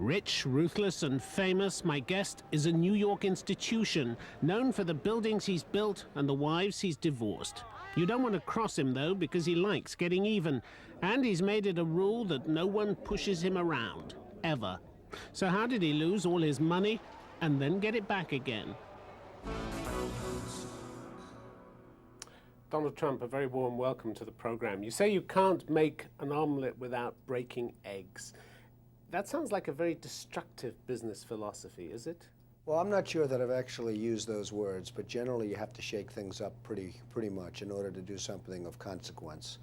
Rich, ruthless, and famous, my guest is a New York institution, known for the buildings he's built and the wives he's divorced. You don't want to cross him, though, because he likes getting even. And he's made it a rule that no one pushes him around, ever. So how did he lose all his money and then get it back again? Donald Trump, a very warm welcome to the program. You say you can't make an omelette without breaking eggs. That sounds like a very destructive business philosophy, is it? Well, I'm not sure that I've actually used those words, but generally you have to shake things up pretty much in order to do something of consequence.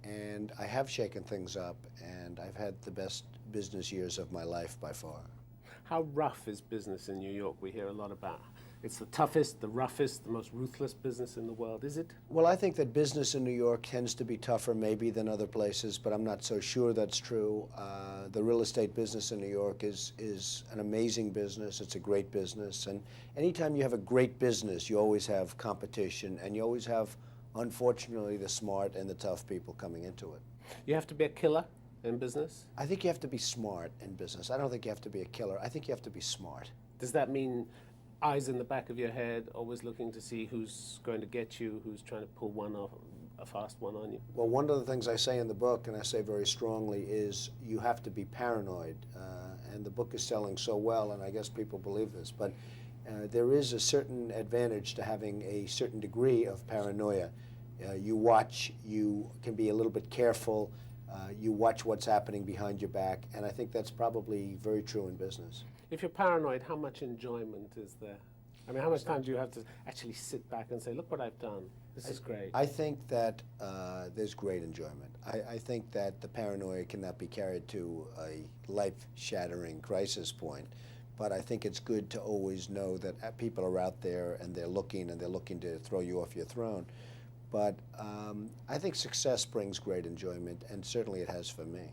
And I have shaken things up, and I've had the best business years of my life by far. How rough is business in New York? We hear a lot about it's the toughest, the roughest, the most ruthless business in the world. Is it? Well, I think that business in New York tends to be tougher maybe than other places, but I'm not so sure that's true. The real estate business in New York is an amazing business. It's a great business. And anytime you have a great business, you always have competition, and you always have, unfortunately, the smart and the tough people coming into it. You have to be a killer in business? I think you have to be smart in business. I don't think you have to be a killer. I think you have to be smart. Does that mean eyes in the back of your head, always looking to see who's going to get you, who's trying to pull one off, a fast one on you? Well, one of the things I say in the book, and I say very strongly, is you have to be paranoid. And the book is selling so well, and I guess people believe this, but there is a certain advantage to having a certain degree of paranoia. You watch, you can be a little bit careful, you watch what's happening behind your back, and I think that's probably very true in business. If you're paranoid, how much enjoyment is there? I mean, how much time do you have to actually sit back and say, look what I've done, this is great? I think that there's great enjoyment. I think that the paranoia cannot be carried to a life-shattering crisis point, but I think it's good to always know that people are out there and they're looking to throw you off your throne. But I think success brings great enjoyment, and certainly it has for me.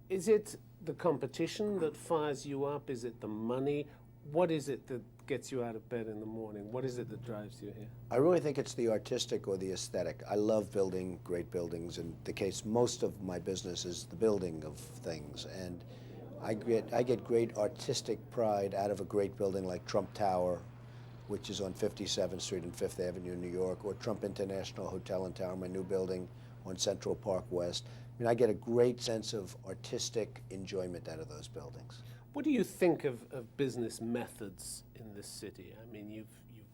Is it the competition that fires you up? Is it the money? What is it that gets you out of bed in the morning? What is it that drives you here? I really think it's the artistic or the aesthetic. I love building great buildings. In the case, most of my business is the building of things, and I get great artistic pride out of a great building like Trump Tower, which is on 57th Street and 5th Avenue in New York, or Trump International Hotel and Tower, my new building on Central Park West. I mean, I get a great sense of artistic enjoyment out of those buildings. What do you think of business methods in this city? I mean, you've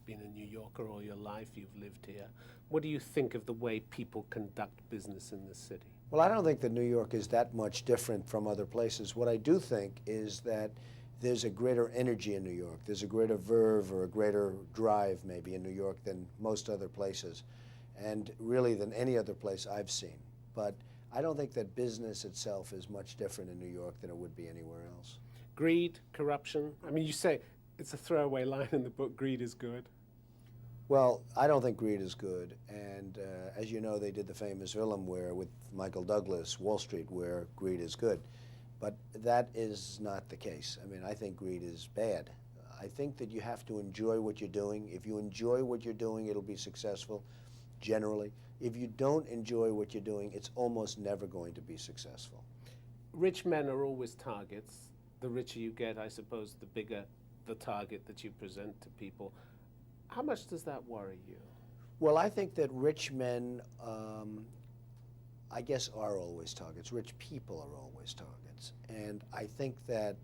been a New Yorker all your life, you've lived here. What do you think of the way people conduct business in this city? Well, I don't think that New York is that much different from other places. What I do think is that there's a greater energy in New York. There's a greater verve or a greater drive maybe in New York than most other places, and really than any other place I've seen. But I don't think that business itself is much different in New York than it would be anywhere else. Greed, corruption. I mean, you say, it's a throwaway line in the book, greed is good. Well, I don't think greed is good, and as you know, they did the famous film with Michael Douglas, Wall Street, where greed is good. But that is not the case. I mean, I think greed is bad. I think that you have to enjoy what you're doing. If you enjoy what you're doing, it'll be successful, generally. If you don't enjoy what you're doing, it's almost never going to be successful. Rich men are always targets. The richer you get, I suppose, the bigger the target that you present to people. How much does that worry you? Well, I think that rich men, I guess, are always targets. Rich people are always targets. And I think that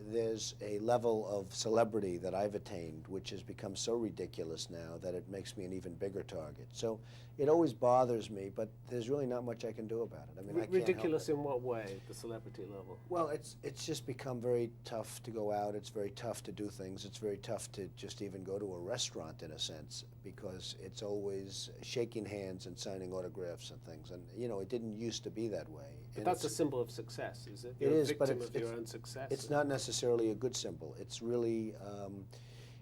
there's a level of celebrity that I've attained which has become so ridiculous now that it makes me an even bigger target. So it always bothers me, but there's really not much I can do about it. I mean, I can't help it. Ridiculous in what way, the celebrity level? Well, it's just become very tough to go out. It's very tough to do things. It's very tough to just even go to a restaurant, in a sense, because it's always shaking hands and signing autographs and things. And, you know, it didn't used to be that way. But that's a symbol of success, is it? It is, but it's a victim of your own success. It's not necessarily a good symbol. It's really,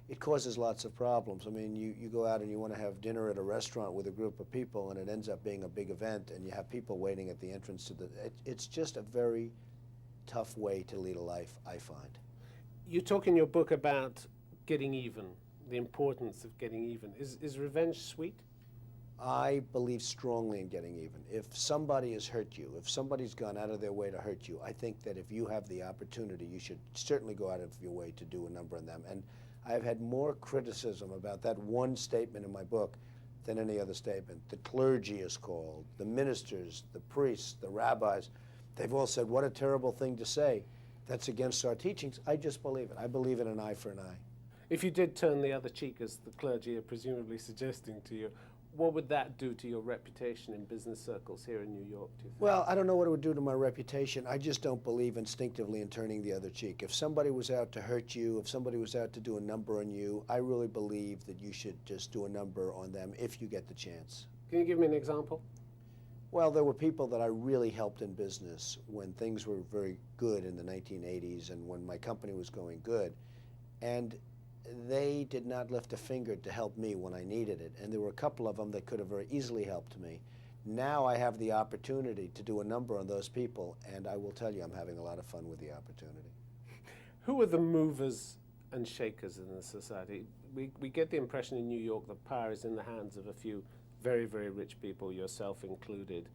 it causes lots of problems. I mean, you go out and you want to have dinner at a restaurant with a group of people, and it ends up being a big event, and you have people waiting at the entrance to the... It's just a very tough way to lead a life, I find. You talk in your book about getting even, the importance of getting even. Is revenge sweet? I believe strongly in getting even. If somebody has hurt you, if somebody's gone out of their way to hurt you, I think that if you have the opportunity, you should certainly go out of your way to do a number on them. And I've had more criticism about that one statement in my book than any other statement. The clergy is called, the ministers, the priests, the rabbis, they've all said, what a terrible thing to say. That's against our teachings. I just believe it. I believe in an eye for an eye. If you did turn the other cheek, as the clergy are presumably suggesting to you, what would that do to your reputation in business circles here in New York, do you think? Well, I don't know what it would do to my reputation. I just don't believe instinctively in turning the other cheek. If somebody was out to hurt you, if somebody was out to do a number on you, I really believe that you should just do a number on them if you get the chance. Can you give me an example? Well, there were people that I really helped in business when things were very good in the 1980s and when my company was going good. And they did not lift a finger to help me when I needed it. And there were a couple of them that could have very easily helped me. Now I have the opportunity to do a number on those people, and I will tell you I'm having a lot of fun with the opportunity. Who are the movers and shakers in the society? We get the impression in New York that power is in the hands of a few very, very rich people, yourself included.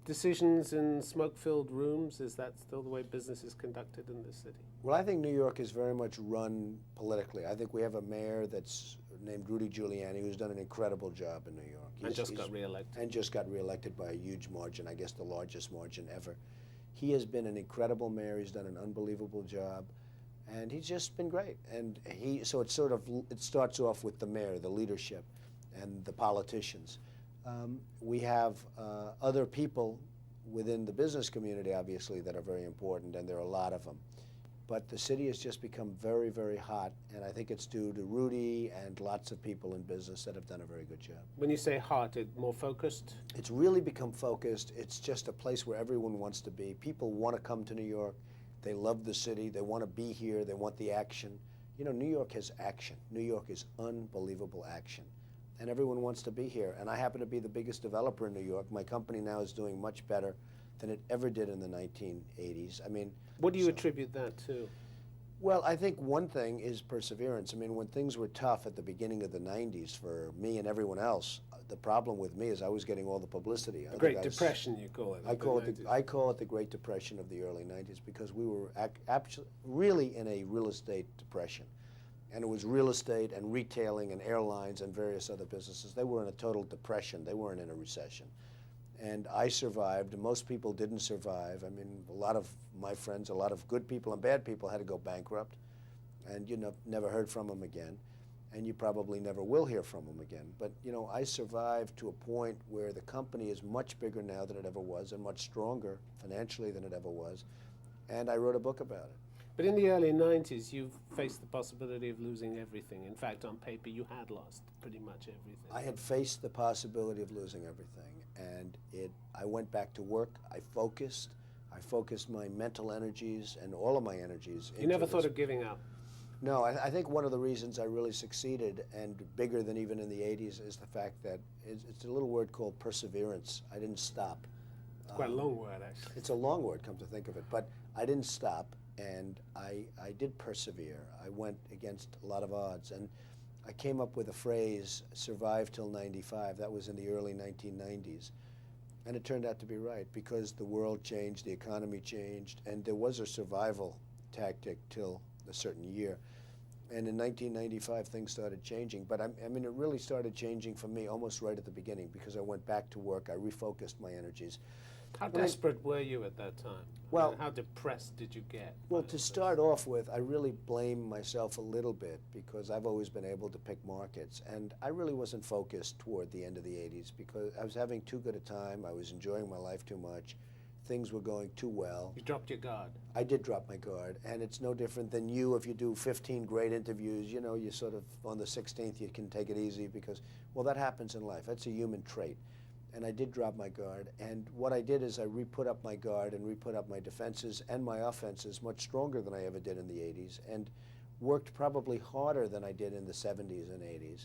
Decisions in smoke-filled rooms, is that still the way business is conducted in this city? Well, I think New York is very much run politically. I think we have a mayor that's named Rudy Giuliani who's done an incredible job in New York. And just got reelected. And just got reelected by a huge margin, I guess the largest margin ever. He has been an incredible mayor. He's done an unbelievable job. And he's just been great. And so it starts off with the mayor, the leadership, and the politicians. We have other people within the business community, obviously, that are very important, and there are a lot of them. But the city has just become very, very hot, and I think it's due to Rudy and lots of people in business that have done a very good job. When you say hot, it's more focused? It's really become focused. It's just a place where everyone wants to be. People want to come to New York. They love the city. They want to be here. They want the action. You know, New York has action. New York is unbelievable action. And everyone wants to be here. And I happen to be the biggest developer in New York. My company now is doing much better than it ever did in the 1980s. I mean, what do you attribute that to? Well, I think one thing is perseverance. I mean, when things were tough at the beginning of the 90s for me and everyone else, the problem with me is I was getting all the publicity. The Great Depression, you call it. I call it the Great Depression of the early 90s because we were really in a real estate depression. And it was real estate and retailing and airlines and various other businesses. They were in a total depression. They weren't in a recession. And I survived. Most people didn't survive. I mean, a lot of my friends, a lot of good people and bad people had to go bankrupt. And you never heard from them again. And you probably never will hear from them again. But, you know, I survived to a point where the company is much bigger now than it ever was and much stronger financially than it ever was. And I wrote a book about it. But in the early 90s, you faced the possibility of losing everything. In fact, on paper, you had lost pretty much everything. I had faced the possibility of losing everything, and I went back to work. I focused my mental energies and all of my energies. You never thought of giving up? No, I think one of the reasons I really succeeded, and bigger than even in the 80s, is the fact that it's a little word called perseverance. I didn't stop. It's quite a long word, actually. It's a long word, come to think of it, but I didn't stop. And I did persevere. I went against a lot of odds. And I came up with a phrase, survive till 95. That was in the early 1990s. And it turned out to be right because the world changed, the economy changed, and there was a survival tactic till a certain year. And in 1995, things started changing. But I mean, it really started changing for me almost right at the beginning because I went back to work. I refocused my energies. How desperate were you at that time? Well, how depressed did you get? Well, to start off with, I really blame myself a little bit because I've always been able to pick markets. And I really wasn't focused toward the end of the 80s because I was having too good a time. I was enjoying my life too much. Things were going too well. You dropped your guard. I did drop my guard. And it's no different than you if you do 15 great interviews. You know, you sort of, on the 16th, you can take it easy because, well, that happens in life. That's a human trait. And I did drop my guard. And what I did is I re-put up my guard and re-put up my defenses and my offenses much stronger than I ever did in the 80s and worked probably harder than I did in the 70s and 80s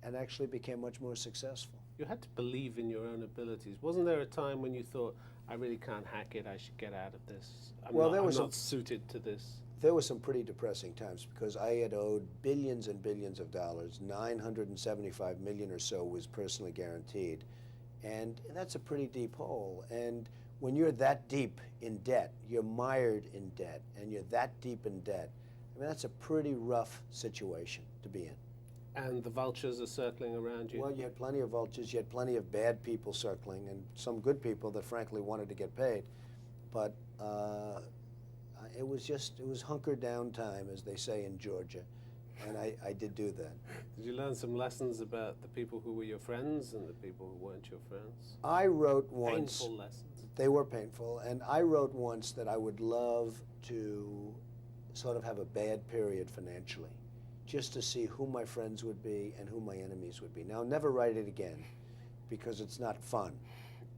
and actually became much more successful. You had to believe in your own abilities. Wasn't there a time when you thought, I really can't hack it, I should get out of this? I'm not suited to this? There were some pretty depressing times because I had owed billions and billions of dollars. 975 million or so was personally guaranteed. And that's a pretty deep hole. And when you're that deep in debt, you're mired in debt, and you're that deep in debt, I mean, that's a pretty rough situation to be in. And the vultures are circling around you? Well, you had plenty of vultures, you had plenty of bad people circling, and some good people that frankly wanted to get paid. But it was hunker down time, as they say in Georgia, and I did do that. Did you learn some lessons about the people who were your friends and the people who weren't your friends? I wrote once. Painful lessons. They were painful, and I wrote once that I would love to sort of have a bad period financially, just to see who my friends would be and who my enemies would be. Now, I'll never write it again, because it's not fun.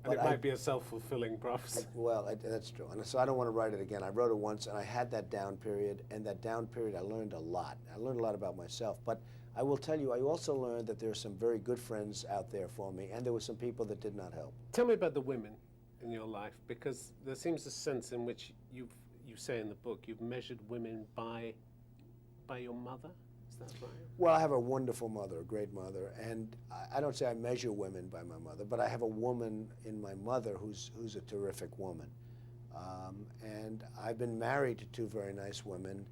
And it might be a self-fulfilling prophecy. Well, that's true. And so I don't want to write it again. I wrote it once, and I had that down period, and that down period I learned a lot. I learned a lot about myself. But I will tell you, I also learned that there are some very good friends out there for me, and there were some people that did not help. Tell me about the women in your life, because there seems a sense in which you say in the book, you've measured women by your mother. Is that right? Well, I have a wonderful mother, a great mother, and I don't say I measure women by my mother, but I have a woman in my mother who's a terrific woman. And I've been married to two very nice women,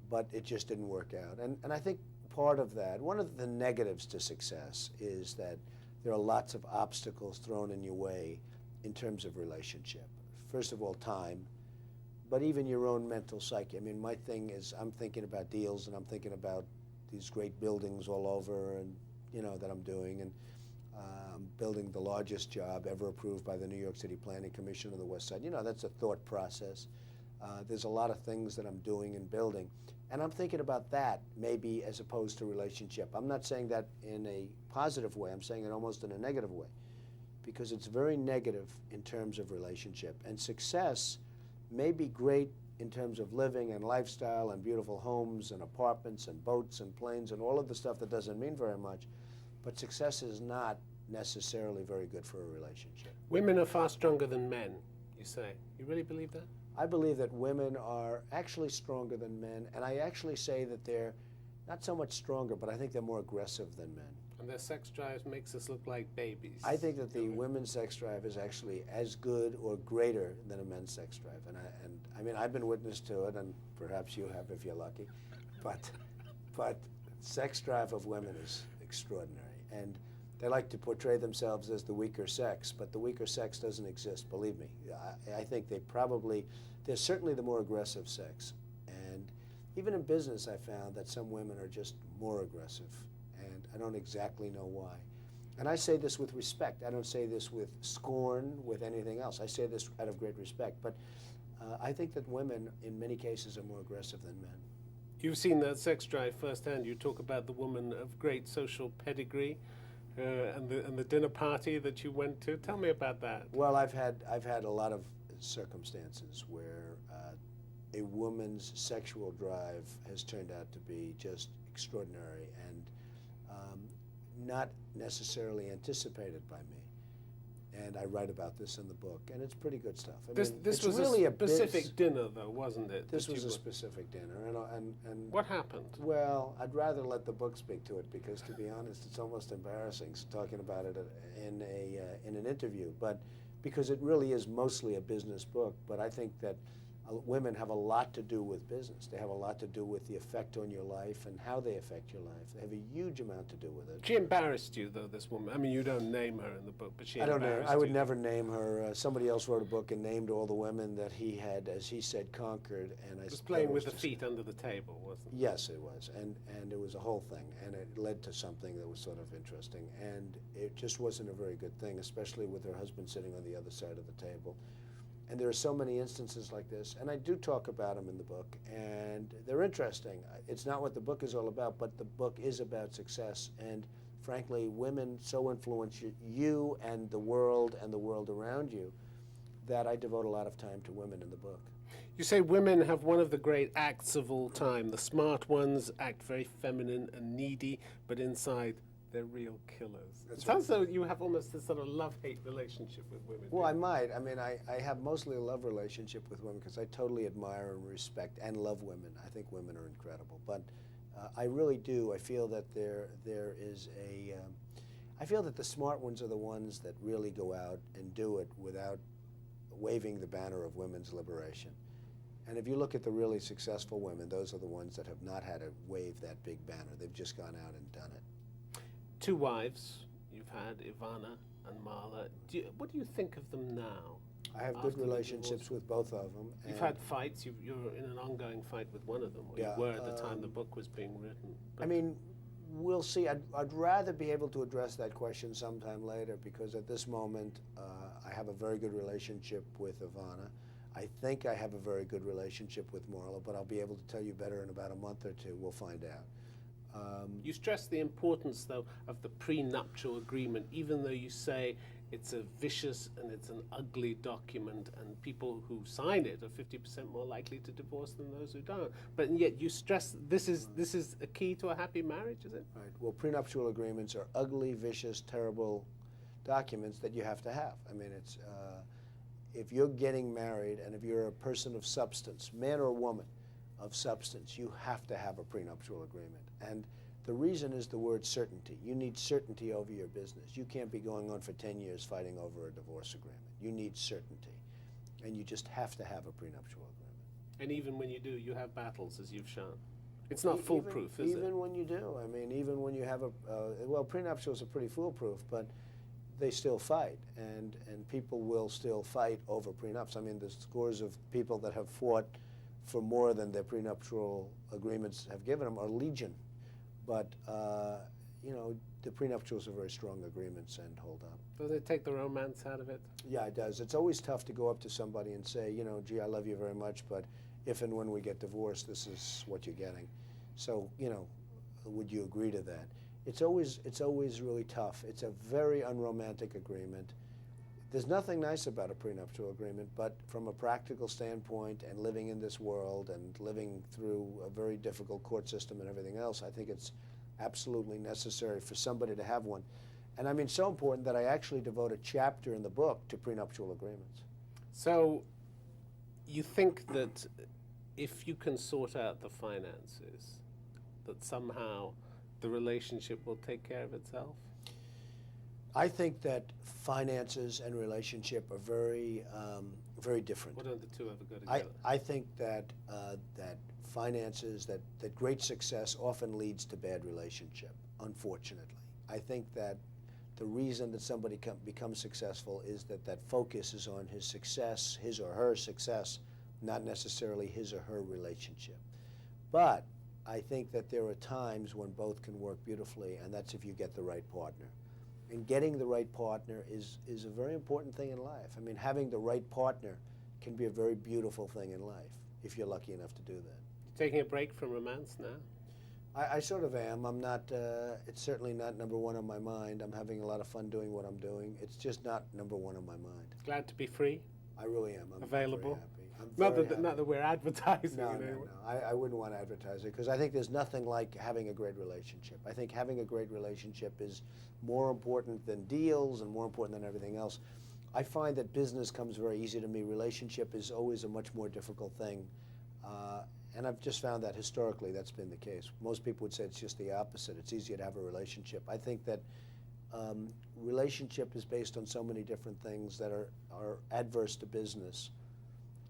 but it just didn't work out. And I think part of that, one of the negatives to success is that there are lots of obstacles thrown in your way in terms of relationship. First of all, time, but even your own mental psyche. I mean, my thing is I'm thinking about deals, and I'm thinking about these great buildings all over, and that I'm doing, and I'm building the largest job ever approved by the New York City Planning Commission on the West Side. That's a thought process. There's a lot of things that I'm doing and building, and I'm thinking about that maybe as opposed to relationship. I'm not saying that in a positive way. I'm saying it almost in a negative way, because it's very negative in terms of relationship. And success may be great in terms of living and lifestyle and beautiful homes and apartments and boats and planes and all of the stuff that doesn't mean very much, but success is not necessarily very good for a relationship. Women are far stronger than men, you say. You really believe that? I believe that women are actually stronger than men, and I actually say that they're not so much stronger, but I think they're more aggressive than men. And their sex drive makes us look like babies. I think that the women's sex drive is actually as good or greater than a men's sex drive. And I mean, I've been witness to it, and perhaps you have if you're lucky, but sex drive of women is extraordinary. And they like to portray themselves as the weaker sex, but the weaker sex doesn't exist, believe me. I think they're certainly the more aggressive sex. And even in business, I found that some women are just more aggressive. And I don't exactly know why. And I say this with respect. I don't say this with scorn, with anything else. I say this out of great respect. But I think that women, in many cases, are more aggressive than men. You've seen that sex drive firsthand. You talk about the woman of great social pedigree and the dinner party that you went to. Tell me about that. Well, I've had a lot of circumstances where a woman's sexual drive has turned out to be just extraordinary and not necessarily anticipated by me. And I write about this in the book, and it's pretty good stuff. This was really a specific dinner, though, wasn't it? This was a specific dinner, and what happened? Well, I'd rather let the book speak to it, because, to be honest, it's almost embarrassing talking about it in an interview. But because it really is mostly a business book, but I think that women have a lot to do with business. They have a lot to do with the effect on your life and how they affect your life. They have a huge amount to do with it. She embarrassed you, though, this woman. I mean, you don't name her in the book, but she embarrassed you. I would never name her. Somebody else wrote a book and named all the women that he had, as he said, conquered. And I was playing with the feet under the table, wasn't it? Yes, it was. And it was a whole thing. And it led to something that was sort of interesting. And it just wasn't a very good thing, especially with her husband sitting on the other side of the table. And there are so many instances like this, and I do talk about them in the book, and they're interesting. It's not what the book is all about, but the book is about success, and frankly, women so influence you and the world around you that I devote a lot of time to women in the book. You say women have one of the great acts of all time. The smart ones act very feminine and needy, but inside they're real killers. That's It sounds as though you have almost this sort of love-hate relationship with women. Well, I might. I mean, I have mostly a love relationship with women because I totally admire and respect and love women. I think women are incredible. But I really do. I feel that there is a... I feel that the smart ones are the ones that really go out and do it without waving the banner of women's liberation. And if you look at the really successful women, those are the ones that have not had to wave that big banner. They've just gone out and done it. 2 wives you've had, Ivana and Marla. What do you think of them now? I have good relationships with both of them. You've had fights. You're in an ongoing fight with one of them, or you were at the time the book was being written. I mean, we'll see. I'd rather be able to address that question sometime later because at this moment, I have a very good relationship with Ivana. I think I have a very good relationship with Marla, but I'll be able to tell you better in about a month or two. We'll find out. You stress the importance, though, of the prenuptial agreement, even though you say it's a vicious and it's an ugly document, and people who sign it are 50% more likely to divorce than those who don't. But yet you stress this is a key to a happy marriage, is it? Right. Well, prenuptial agreements are ugly, vicious, terrible documents that you have to have. I mean, it's if you're getting married and if you're a person of substance, man or woman of substance, you have to have a prenuptial agreement. And the reason is the word certainty. You need certainty over your business. You can't be going on for 10 years fighting over a divorce agreement. You need certainty. And you just have to have a prenuptial agreement. And even when you do, you have battles, as you've shown. It's not foolproof, is it? Even when you do. I mean, even when you have well, prenuptials are pretty foolproof, but they still fight, and people will still fight over prenups. I mean, there's scores of people that have fought for more than their prenuptial agreements have given them are legion. But, you know, the prenuptials are very strong agreements and hold up. Does it take the romance out of it? Yeah, it does. It's always tough to go up to somebody and say, you know, gee, I love you very much, but if and when we get divorced, this is what you're getting. So, you know, would you agree to that? It's always really tough. It's a very unromantic agreement. There's nothing nice about a prenuptial agreement, but from a practical standpoint and living in this world and living through a very difficult court system and everything else, I think it's absolutely necessary for somebody to have one. And I mean, so important that I actually devote a chapter in the book to prenuptial agreements. So you think that if you can sort out the finances, that somehow the relationship will take care of itself? I think that finances and relationship are very, very different. What don't the two ever go together? I think that that finances, that great success often leads to bad relationship, unfortunately. I think that the reason that somebody becomes successful is that focus is on his success, his or her success, not necessarily his or her relationship. But I think that there are times when both can work beautifully, and that's if you get the right partner. And getting the right partner is a very important thing in life. I mean, having the right partner can be a very beautiful thing in life, if you're lucky enough to do that. Taking a break from romance now? I sort of am. I'm not, it's certainly not number one on my mind. I'm having a lot of fun doing what I'm doing. It's just not number one on my mind. Glad to be free? I really am. I'm available? very happy. I'm Not that we're advertising. No, I wouldn't want to advertise it because I think there's nothing like having a great relationship. I think having a great relationship is more important than deals and more important than everything else. I find that business comes very easy to me. Relationship is always a much more difficult thing. And I've just found that historically that's been the case. Most people would say it's just the opposite. It's easier to have a relationship. I think that relationship is based on so many different things that are adverse to business.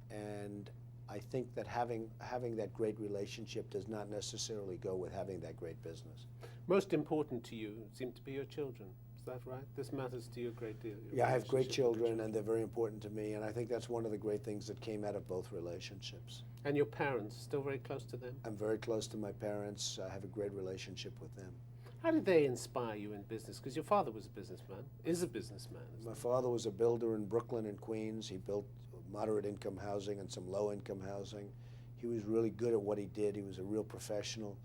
And I think that having that great relationship does not necessarily go with having that great business. Most important to you seem to be your children. Is that right? This matters to you a great deal. Yeah, I have great children, and they're very important to me, and I think that's one of the great things that came out of both relationships. And your parents, still very close to them? I'm very close to my parents. I have a great relationship with them. How did they inspire you in business? Because your father was a businessman, is a businessman. My father was a builder in Brooklyn and Queens. He built moderate income housing and some low income housing. He was really good at what he did. He was a real professional.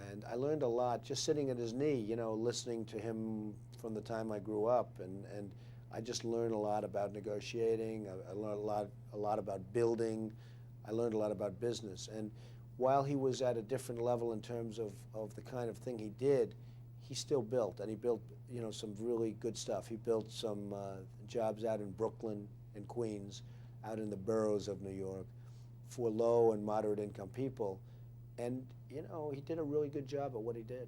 And I learned a lot just sitting at his knee, you know, listening to him from the time I grew up. And I just learned a lot about negotiating. I learned a lot about building. I learned a lot about business. And while he was at a different level in terms of the kind of thing he did, he still built, and he built, you know, some really good stuff. He built some jobs out in Brooklyn and Queens, out in the boroughs of New York, for low and moderate income people. And, you know, he did a really good job at what he did.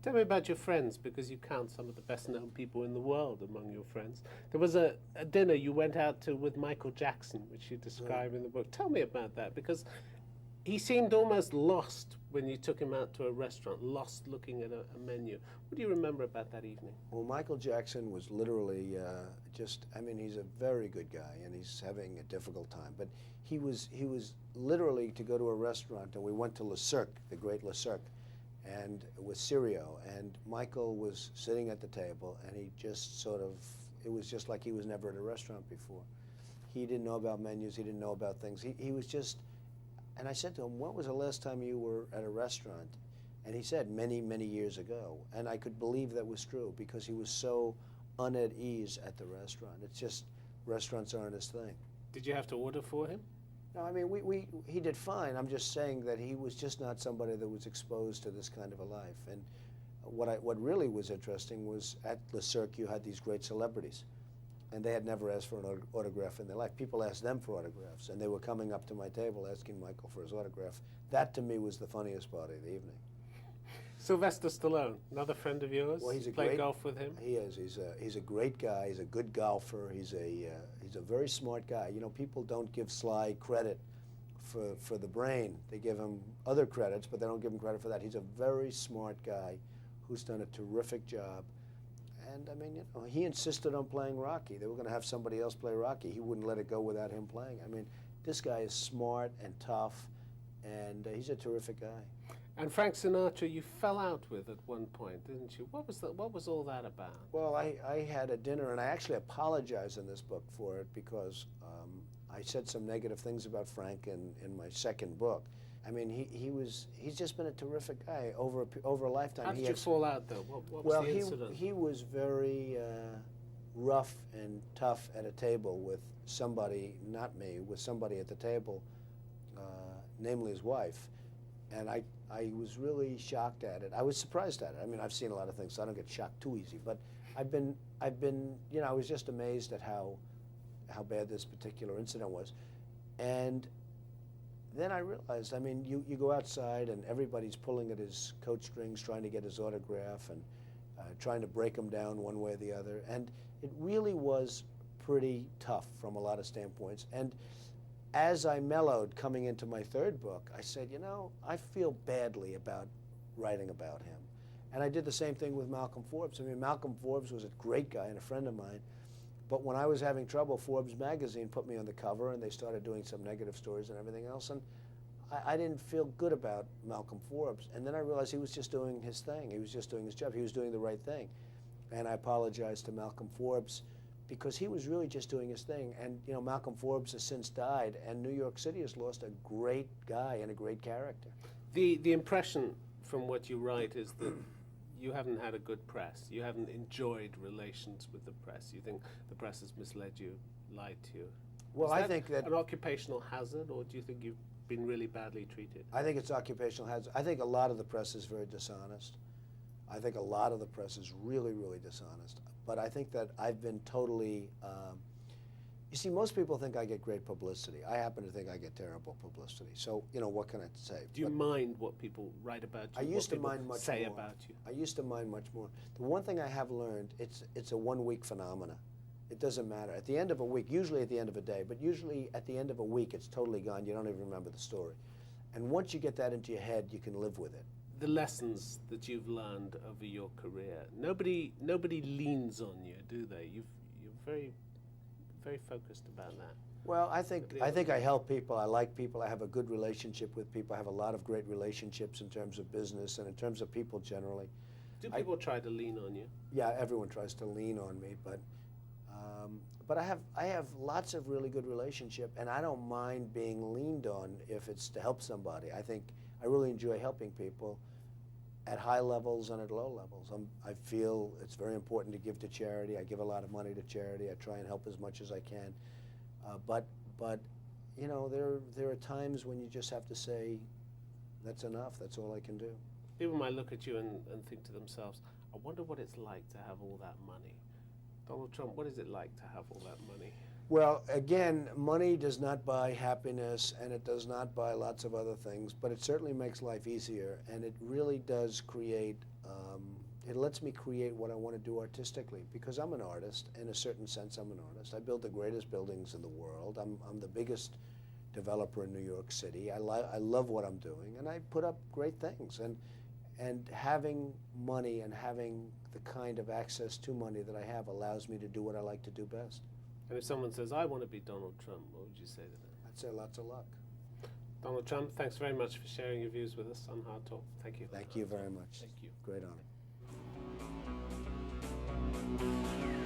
Tell me about your friends, because you count some of the best-known people in the world among your friends. There was a dinner you went out to with Michael Jackson, which you describe in the book. Tell me about that, because he seemed almost lost when you took him out to a restaurant, lost looking at a menu. What do you remember about that evening? Well, Michael Jackson was literally I mean, he's a very good guy, and he's having a difficult time. But he was literally to go to a restaurant, and we went to Le Cirque, the great Le Cirque, and with Sirio, and Michael was sitting at the table, and he just sort of, it was just like he was never at a restaurant before. He didn't know about menus, he didn't know about things. He was just, and I said to him, when was the last time you were at a restaurant? And he said, many, many years ago. And I could believe that was true, because he was so at ease at the restaurant. It's just, restaurants aren't his thing. Did you have to order for him? No, I mean, he did fine. I'm just saying that he was just not somebody that was exposed to this kind of a life. And what really was interesting was at Le Cirque, you had these great celebrities, and they had never asked for an autograph in their life. People asked them for autographs, and they were coming up to my table asking Michael for his autograph. That, to me, was the funniest part of the evening. Sylvester Stallone, another friend of yours. Well, he's a Play great golf with him. He is. He's a great guy. He's a good golfer. He's a very smart guy. You know, people don't give Sly credit for the brain. They give him other credits, but they don't give him credit for that. He's a very smart guy who's done a terrific job. And I mean, you know, he insisted on playing Rocky. They were going to have somebody else play Rocky. He wouldn't let it go without him playing. I mean, this guy is smart and tough, and he's a terrific guy. And Frank Sinatra, you fell out with at one point, didn't you? What was all that about? Well, I had a dinner, and I actually apologize in this book for it, because I said some negative things about Frank in my second book. I mean, he's just been a terrific guy over a lifetime. How did you fall out, though? What was the incident? He was very rough and tough at a table with somebody, not me, with somebody at the table, namely his wife. And I was really shocked at it. I was surprised at it. I mean, I've seen a lot of things, so I don't get shocked too easy. But I've been, you know, I was just amazed at how bad this particular incident was. And then I realized, I mean, you go outside and everybody's pulling at his coat strings, trying to get his autograph, and trying to break him down one way or the other. And it really was pretty tough from a lot of standpoints. And as I mellowed coming into my third book, I said, you know, I feel badly about writing about him. And I did the same thing with Malcolm Forbes. I mean, Malcolm Forbes was a great guy and a friend of mine, but when I was having trouble, Forbes magazine put me on the cover, and they started doing some negative stories and everything else, and I didn't feel good about Malcolm Forbes. And then I realized he was just doing his thing. He was just doing his job. He was doing the right thing. And I apologized to Malcolm Forbes, because he was really just doing his thing. And, you know, Malcolm Forbes has since died, and New York City has lost a great guy and a great character. The impression from what you write is that you haven't had a good press. You haven't enjoyed relations with the press. You think the press has misled you, lied to you. Well, I think that an occupational hazard, or do you think you've been really badly treated? I think it's occupational hazard. I think a lot of the press is very dishonest. I think a lot of the press is really, really dishonest. But I think that I've been totally, you see, most people think I get great publicity. I happen to think I get terrible publicity. So, you know, what can I say? Do you mind what people write about you? I used to mind much say more. about you? I used to mind much more. The one thing I have learned, it's a one-week phenomena. It doesn't matter. At the end of a week, usually at the end of a day, but usually at the end of a week, it's totally gone. You don't even remember the story. And once you get that into your head, you can live with it. The lessons that you've learned over your career, nobody leans on you, do they? You're very, very focused about that. Well, I think I help people. I like people. I have a good relationship with people. I have a lot of great relationships in terms of business and in terms of people generally. Do people try to lean on you? Yeah, everyone tries to lean on me, but I have lots of really good relationship, and I don't mind being leaned on if it's to help somebody. I really enjoy helping people at high levels and at low levels. I feel it's very important to give to charity. I give a lot of money to charity. I try and help as much as I can. But you know, there are times when you just have to say, that's enough. That's all I can do. People might look at you and think to themselves, I I wonder what it's like to have all that money. Donald Trump, what is it like to have all that money? Well, again, money does not buy happiness, and it does not buy lots of other things, but it certainly makes life easier, and it really does create, it lets me create what I want to do artistically, because I'm an artist. In a certain sense, I'm an artist. I build the greatest buildings in the world. I'm the biggest developer in New York City. I love what I'm doing, and I put up great things. And having money and having the kind of access to money that I have allows me to do what I like to do best. And if someone says, I want to be Donald Trump, what would you say to them? I'd say lots of luck. Donald Trump, thanks very much for sharing your views with us on Hard Talk. Thank you. Thank you very much. Thank you. Great honor.